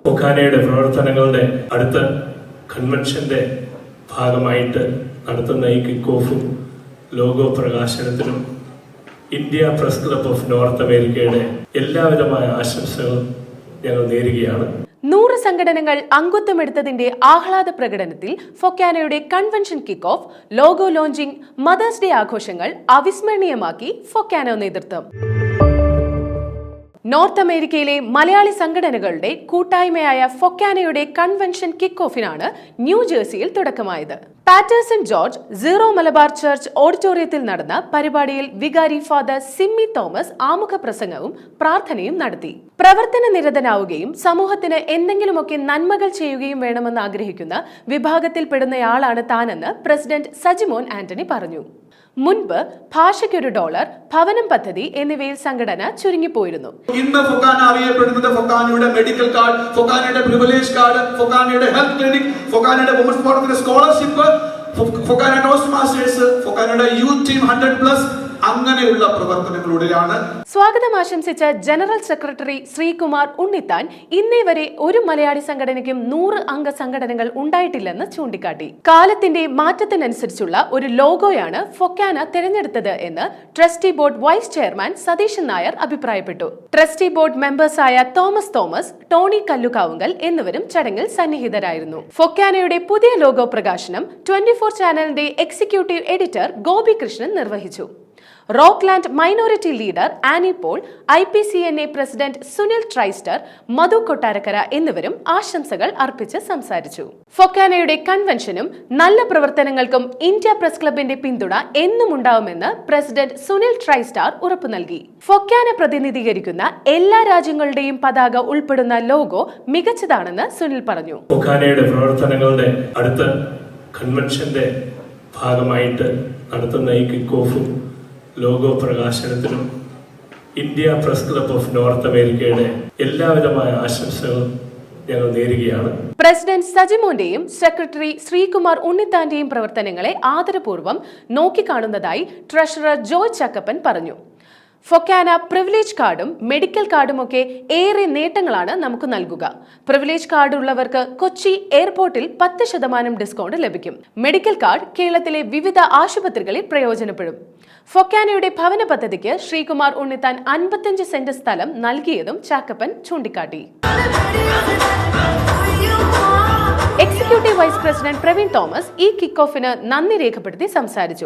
ഫൊക്കാനയുടെ പ്രവർത്തനങ്ങളുടെ അടുത്ത കൺവെൻഷന്റെ ഭാഗമായിട്ട് നടത്തുന്ന ഈ കിക്ക് ഓഫും ലോഗോ പ്രകാശനത്തിനും India press club of north അമേരിക്കയുടെ എല്ലാവിധമായ ആശംസകളും ഞങ്ങൾ നേരുകയാണ്. 100 സംഘടനകൾ അംഗത്വമെടുത്തതിന്റെ ആഹ്ലാദ പ്രകടനത്തിൽ ഫൊക്കാനയുടെ convention kick off, logo launching, mother's day ആഘോഷങ്ങൾ അവിസ്മരണീയമാക്കി ഫൊക്കാന നേതൃത്വം. നോർത്ത് അമേരിക്കയിലെ മലയാളി സംഘടനകളുടെ കൂട്ടായ്മയായ ഫൊക്കാനയുടെ കൺവെൻഷൻ കിക്ക് ഓഫിനാണ് ന്യൂജേഴ്സിയിൽ തുടക്കമായത്. Patterson George zero Malabar church ഓഡിറ്റോറിയത്തിൽ നടന്ന പരിപാടിയിൽ വികാരി ഫാദർ സിമ്മി തോമസ് ആമുഖ പ്രസംഗവും പ്രാർത്ഥനയും നടത്തി. പ്രവർത്തന നിരതനാവുകയും സമൂഹത്തിന് എന്തെങ്കിലുമൊക്കെ നന്മകൾ ചെയ്യുകയും വേണമെന്ന് ആഗ്രഹിക്കുന്ന വിഭാഗത്തിൽപ്പെടുന്നയാളാണ് താനെന്ന് പ്രസിഡന്റ് സജിമോൻ ആന്റണി പറഞ്ഞു. മുൻപ് ഭാഷയ്ക്കൊരു $, ഭവനം പദ്ധതി എന്നിവയിൽ സംഘടന ചുരുങ്ങിപ്പോയിരുന്നു. ഇന്ന് ഫൊക്കാന അറിയപ്പെടുന്നത് ഫൊക്കാനയുടെ മെഡിക്കൽ കാർഡ്, ഫൊക്കാനയുടെ പ്രിവിലേജ് കാർഡ്, ഫൊക്കാനയുടെ ഹെൽത്ത് ക്ലിനിക്, ഫൊക്കാനയുടെ വുമൻസ് ഫോറത്തിന്റെ സ്കോളർഷിപ്പ്, ഫൊക്കാന ടോസ്റ്റ് മാസ്റ്റേഴ്സ്, ഫൊക്കാനയുടെ യൂത്ത് ടീം 100+ അങ്ങനെയുള്ള പ്രവർത്തനങ്ങളിലൂടെയാണ്. സ്വാഗതം ആശംസിച്ച ജനറൽ സെക്രട്ടറി ശ്രീകുമാർ ഉണ്ണിത്താൻ ഇന്നേ വരെ ഒരു മലയാളി സംഘടനയ്ക്കും 100 അംഗ സംഘടനകൾ ഉണ്ടായിട്ടില്ലെന്ന് ചൂണ്ടിക്കാട്ടി. കാലത്തിന്റെ മാറ്റത്തിനനുസരിച്ചുള്ള ഒരു ലോഗോയാണ് ഫൊക്കാന തിരഞ്ഞെടുത്തത് എന്ന് trustee board vice chairman Satheesan Nair അഭിപ്രായപ്പെട്ടു. ട്രസ്റ്റി ബോർഡ് മെമ്പേഴ്സായ തോമസ്, ടോണി കല്ലുകാവുങ്കൽ എന്നിവരും ചടങ്ങിൽ സന്നിഹിതരായിരുന്നു. ഫൊക്കാനയുടെ പുതിയ ലോഗോ പ്രകാശനം 24 ചാനലിന്റെ എക്സിക്യൂട്ടീവ് എഡിറ്റർ ഗോപി കൃഷ്ണൻ നിർവഹിച്ചു. Rockland minority leader Annie Paul, IPCNA president Sunil Trister, Madhu Kottarakkara എന്നിവരും ആശംസകൾ അർപ്പിച്ച് സംസാരിച്ചു. ഫൊക്കാനയുടെ കൺവെൻഷനും നല്ല പ്രവർത്തനങ്ങൾക്കും ഇന്ത്യ പ്രസ് ക്ലബിന്റെ പിന്തുണ എന്നും ഉണ്ടാവുമെന്ന് പ്രസിഡന്റ് സുനിൽ ട്രൈസ്റ്റാർ ഉറപ്പു നൽകി. ഫൊക്കാന പ്രതിനിധീകരിക്കുന്ന എല്ലാ രാജ്യങ്ങളുടെയും പതാക ഉൾപ്പെടുന്ന ലോഗോ മികച്ചതാണെന്ന് സുനിൽ പറഞ്ഞു. ഫൊക്കാനയുടെ പ്രവർത്തനങ്ങളുടെ അടുത്ത കൺവെൻഷന്റെ ഭാഗമായിട്ട് നടത്തുന്ന ഈ കിക്ക് ഓഫും ലോഗോ പ്രകാശനത്തിനും India press club of north അമേരിക്കയുടെ എല്ലാവിധമായ ആശംസകളും ഞങ്ങൾ നേരുകയാണ്. പ്രസിഡന്റ് സജിമോന്റെയും സെക്രട്ടറി ശ്രീകുമാർ ഉണ്ണിത്താന്റെയും പ്രവർത്തനങ്ങളെ ആദരപൂർവ്വം നോക്കിക്കാണുന്നതായി ട്രഷറർ ജോയ് ചക്കപ്പൻ പറഞ്ഞു. ഫൊക്കാന പ്രിവിലേജ് കാർഡും മെഡിക്കൽ കാർഡുമൊക്കെ ഏറെ നേട്ടങ്ങളാണ് നമുക്ക് നൽകുക. പ്രിവിലേജ് കാർഡ് ഉള്ളവർക്ക് കൊച്ചി എയർപോർട്ടിൽ 10% ഡിസ്കൗണ്ട് ലഭിക്കും. മെഡിക്കൽ കാർഡ് കേരളത്തിലെ വിവിധ ആശുപത്രികളിൽ പ്രയോജനപ്പെടും. ഫൊക്കാനയുടെ ഭവന പദ്ധതിക്ക് ശ്രീകുമാർ ഉണ്ണിത്താൻ 55 സെന്റ് സ്ഥലം നൽകിയതും ചാക്കപ്പൻ ചൂണ്ടിക്കാട്ടി. Executive vice president Praveen Thomas ഈ കിക്ക് ഓഫിന് നന്ദി രേഖപ്പെടുത്തി സംസാരിച്ചു.